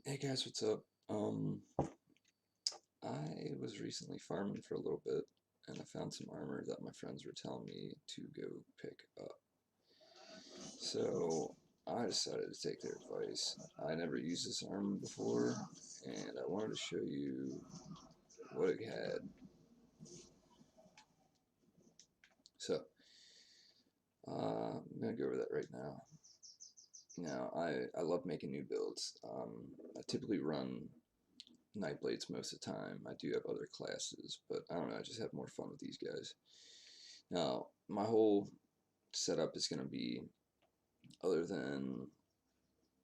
Hey guys, what's up? I was recently farming for a little bit and I found some armor that my friends were telling me to go pick up. So I decided to take their advice. I never used this armor before and I wanted to show you what it had. So I'm gonna go over that right now. Now I love making new builds. I typically run nightblades most of the time. I do have other classes, but I don't know, I just have more fun with these guys. Now, my whole setup is going to be, other than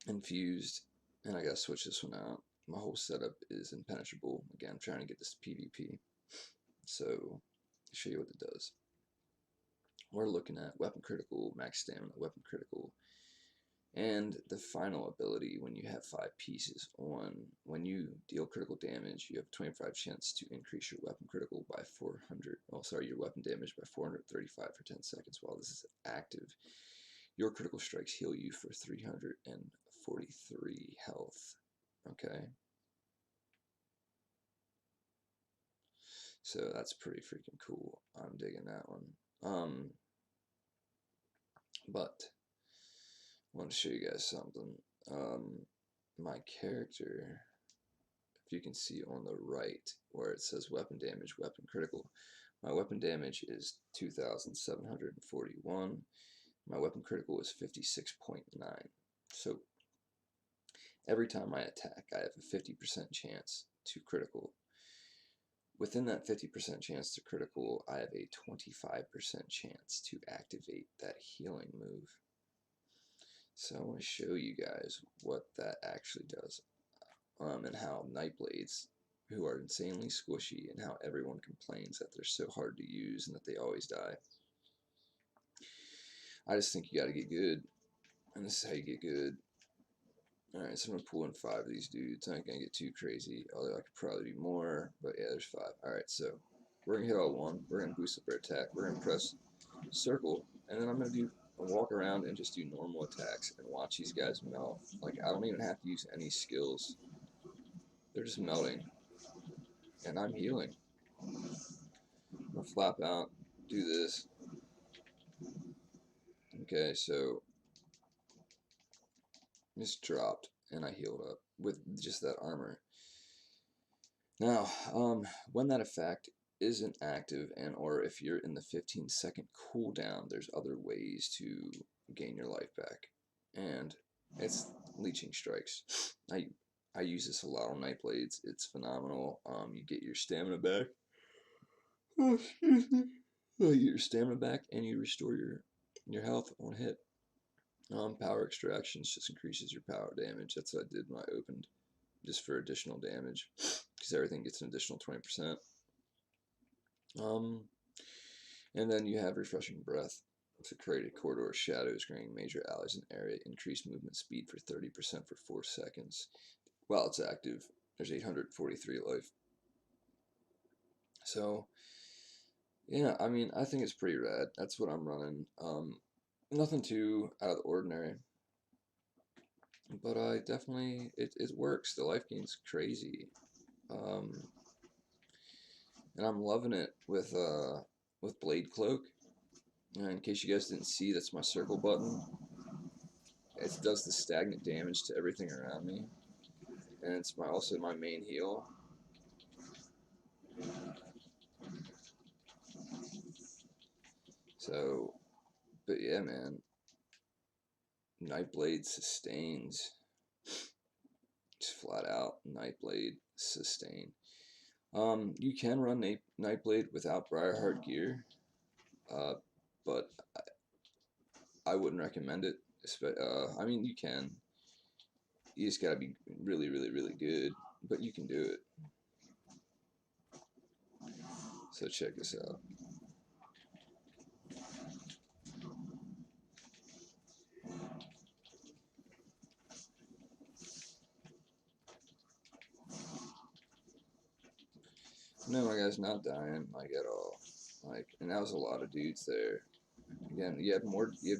infused, and I gotta switch this one out. My whole setup is impenetrable. Again, I'm trying to get this to PvP. So, I'll show you what it does. We're looking at weapon critical, max stamina, weapon critical, and the final ability when you have 5 pieces on. When you deal critical damage, you have a 25 chance to increase your weapon critical by 400. Oh, sorry, your weapon damage by 435 for 10 seconds while this is active. Your critical strikes heal you for 343 health. Okay, so that's pretty freaking cool. I'm digging that one. But I want to show you guys something. My character, if you can see on the right where it says weapon damage, weapon critical, my weapon damage is 2,741. My weapon critical is 56.9. So every time I attack, I have a 50% chance to critical. Within that 50% chance to critical, I have a 25% chance to activate that healing move. So I want to show you guys what that actually does, and how nightblades, who are insanely squishy, and how everyone complains that they're so hard to use and that they always die. I just think you got to get good, and this is how you get good. Alright, so I'm going to pull in 5 of these dudes. I ain't going to get too crazy, although I could probably do more, but yeah, there's 5. Alright, so we're going to hit all 1. We're going to boost up our attack. We're going to press circle, and then I'm going to do a walk around and just do normal attacks and watch these guys melt. Like, I don't even have to use any skills. They're just melting, and I'm healing. I'm going to flap out, do this. Okay, so just dropped, and I healed up with just that armor. Now, when that effect isn't active, and or if you're in the 15-second cooldown, there's other ways to gain your life back, and it's leeching strikes. I use this a lot on nightblades. It's phenomenal. You get your stamina back. Oh, excuse me. You get your stamina back, and you restore your health on hit. Power extractions just increases your power damage. That's what I did when I opened, just for additional damage, because everything gets an additional 20%. And then you have refreshing breath to create a corridor of shadows, granting major allies in the area increased movement speed for 30% for 4 seconds. While it's active, there's 843 life. So, yeah, I mean, I think it's pretty rad. That's what I'm running. Nothing too out of the ordinary. But I definitely, it works. The life gain's crazy. Um, and I'm loving it with Blade Cloak. In case you guys didn't see, that's my circle button. It does the stagnant damage to everything around me, and it's also my main heal. So, but yeah, man, Nightblade sustains. Just flat out, Nightblade sustain. You can run Nightblade without Briarheart gear, uh, but I wouldn't recommend it. I mean, you can. You just gotta be really, really, really good, but you can do it. So check this out. No, my guy's not dying, like, at all. Like, and that was a lot of dudes there. Again, you have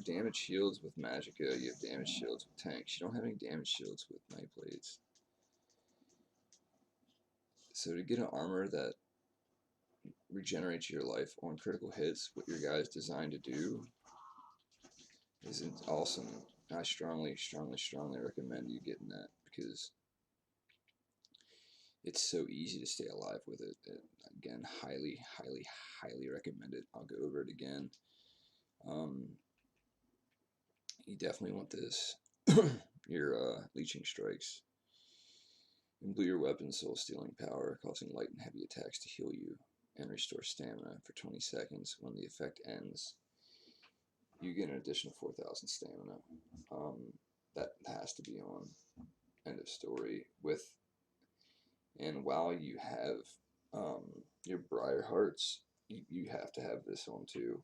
damage shields with Magicka, you have damage shields with tanks. You don't have any damage shields with Nightblades. So to get an armor that regenerates your life on critical hits, what your guy is designed to do, is awesome. I strongly, strongly, strongly recommend you getting that because it's so easy to stay alive with it. Again, highly, highly, highly recommend it. I'll go over it again. You definitely want this. Your leeching strikes imbue your weapon's soul stealing power, causing light and heavy attacks to heal you and restore stamina for 20 seconds. When the effect ends, you get an additional 4,000 stamina. That has to be on. End of story. And while you have your Briar Hearts, you have to have this on too.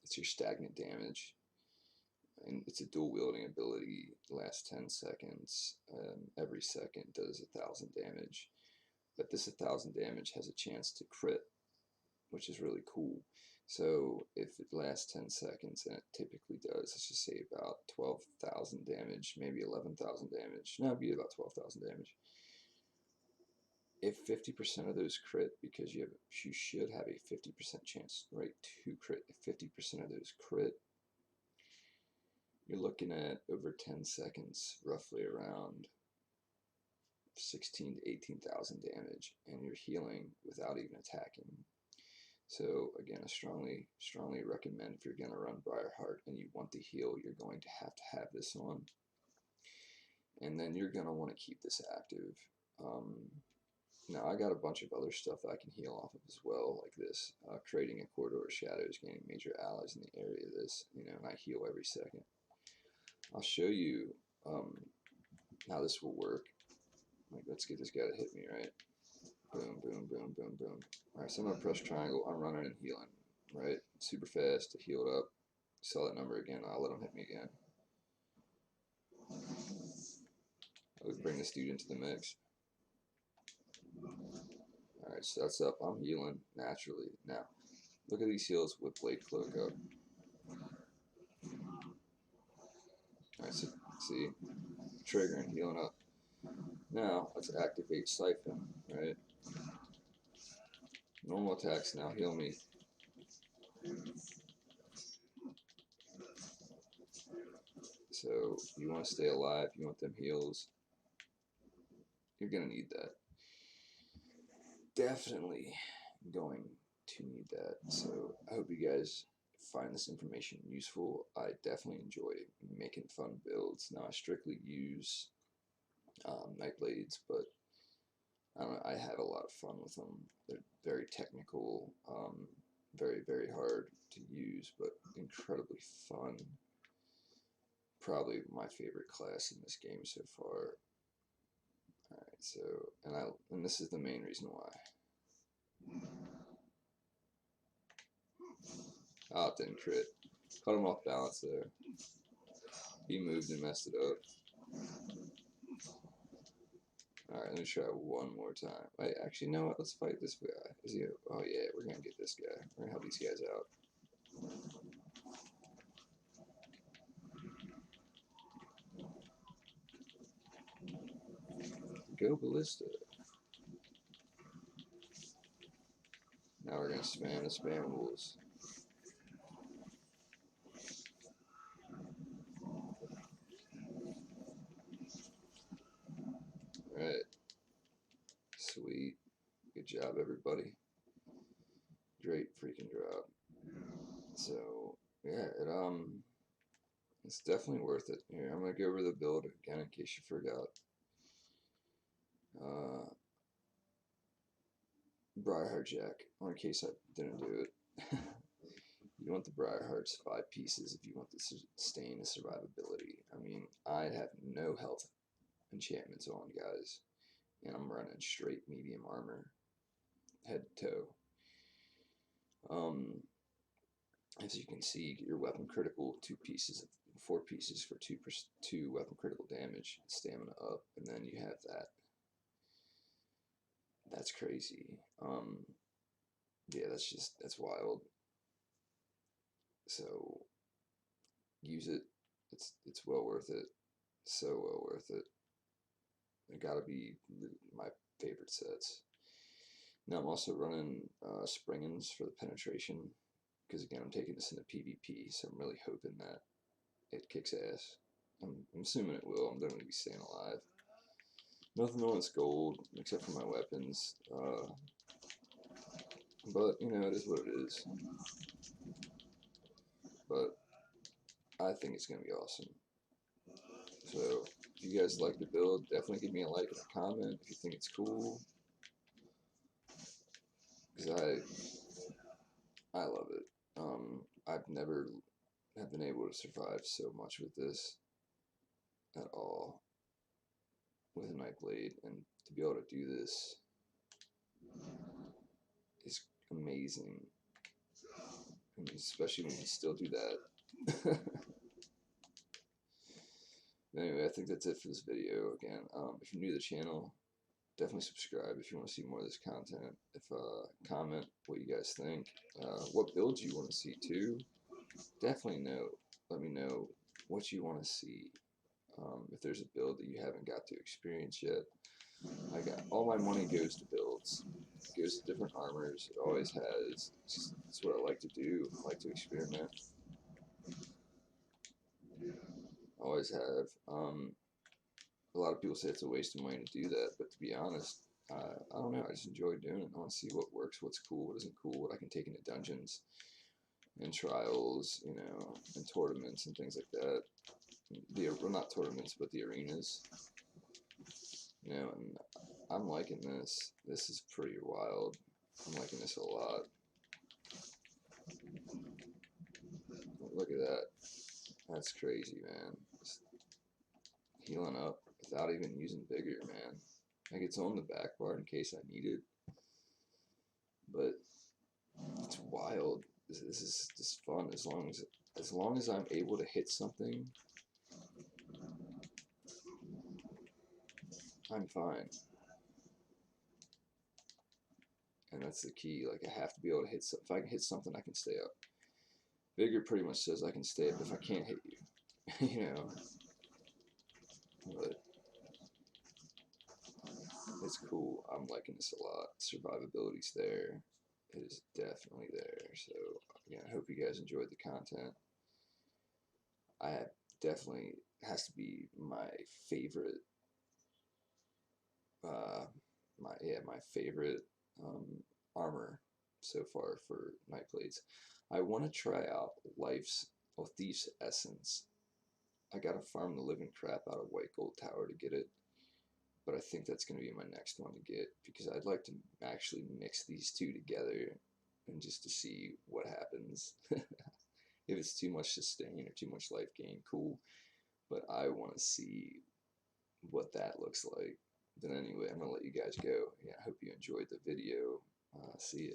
It's your stagnant damage. And it's a dual wielding ability, lasts 10 seconds. Every second does 1,000 damage. But this 1,000 damage has a chance to crit, which is really cool. So if it lasts 10 seconds, and it typically does, let's just say about 12,000 damage, maybe 11,000 damage. No, it'd be about 12,000 damage. If 50% of those crit, because you should have a 50% chance, right, to crit. If 50% of those crit, you're looking at over 10 seconds, roughly around 16 to 18,000 damage, and you're healing without even attacking. So again, I strongly, strongly recommend if you're going to run Briarheart and you want to heal, you're going to have this on. And then you're going to want to keep this active. Now I got a bunch of other stuff that I can heal off of as well, like this, creating a corridor of shadows, gaining major allies in the area of this, and I heal every second. I'll show you how this will work. Like, let's get this guy to hit me, right? Boom, boom, boom, boom, boom. Alright, so I'm going to press triangle. I'm running and healing, right? Super fast to heal it up. Saw that number again. I'll let him hit me again. I would bring this dude into the mix. Alright, so that's up. I'm healing naturally. Now, look at these heals with Blade Cloak up. Alright, so see? Triggering, healing up. Now, let's activate Siphon, right? Normal attacks now heal me. So, you want to stay alive, you want them heals, you're going to need that. Definitely going to need that. So, I hope you guys find this information useful. I definitely enjoy making fun builds. Now, I strictly use nightblades, but I don't know, I have a lot of fun with them. They're very technical, very, very hard to use, but incredibly fun. Probably my favorite class in this game so far. Alright, so, and this is the main reason why. Oh, it didn't crit. Caught him off balance there. He moved and messed it up. Alright, let me try one more time. Wait, actually, you know what? Let's fight this guy. Is he? Oh yeah, we're gonna get this guy. We're gonna help these guys out. Go ballista. Now we're gonna spam the spamables. Alright. Sweet. Good job, everybody. Great freaking job. So yeah, it's definitely worth it. Here, I'm gonna go over the build again in case you forgot. Briarheart Jack, or in case I didn't do it. You want the Briarheart's 5 pieces if you want to sustain the survivability. I mean, I have no health enchantments on, guys, and I'm running straight medium armor, head to toe. As you can see, your weapon critical 4 pieces for 2 weapon critical damage, stamina up, and then you have that. That's crazy. Yeah, that's wild. So use it. It's well worth it. So well worth it. It gotta be my favorite sets. Now I'm also running Springins for the penetration, because again I'm taking this into PvP, so I'm really hoping that it kicks ass. I'm assuming it will. I'm definitely be staying alive. Nothing on it's gold except for my weapons, but you know, it is what it is. But I think it's gonna be awesome. So if you guys like the build, definitely give me a like and a comment if you think it's cool, because I love it. I've never have been able to survive so much with this at all with a nightblade, and to be able to do this is amazing. I mean, especially when you still do that. Anyway, I think that's it for this video. Again, if you're new to the channel, definitely subscribe if you want to see more of this content. If comment what you guys think, what builds you want to see too. Definitely let me know what you want to see. If there's a build that you haven't got to experience yet, I got all my money goes to builds. It goes to different armors. It always has. It's what I like to do. I like to experiment. Always have. A lot of people say it's a waste of money to do that, but to be honest, I don't know. I just enjoy doing it. I want to see what works, what's cool, what isn't cool, what I can take into dungeons and trials, you know, and tournaments and things like that. Well, not tournaments, but the arenas. You know, and I'm liking this. This is pretty wild. I'm liking this a lot. Look at that. That's crazy, man. Just healing up without even using vigor, man. Like, it's on the back bar in case I need it. But it's wild. This is just fun as long as I'm able to hit something, I'm fine. And that's the key. Like, I have to be able to hit something. If I can hit something, I can stay up. Vigor pretty much says I can stay up if I can't hit you. You know. But it's cool. I'm liking this a lot. Survivability's there. It is definitely there. So again, I hope you guys enjoyed the content. I have definitely has to be my favorite. My favorite armor so far for nightblades. I want to try out Thief's Essence. I gotta farm the living crap out of White Gold Tower to get it, but I think that's gonna be my next one to get, because I'd like to actually mix these two together and just to see what happens. If it's too much sustain or too much life gain, cool, but I want to see what that looks like. But anyway, I'm gonna let you guys go. Yeah, I hope you enjoyed the video. See ya.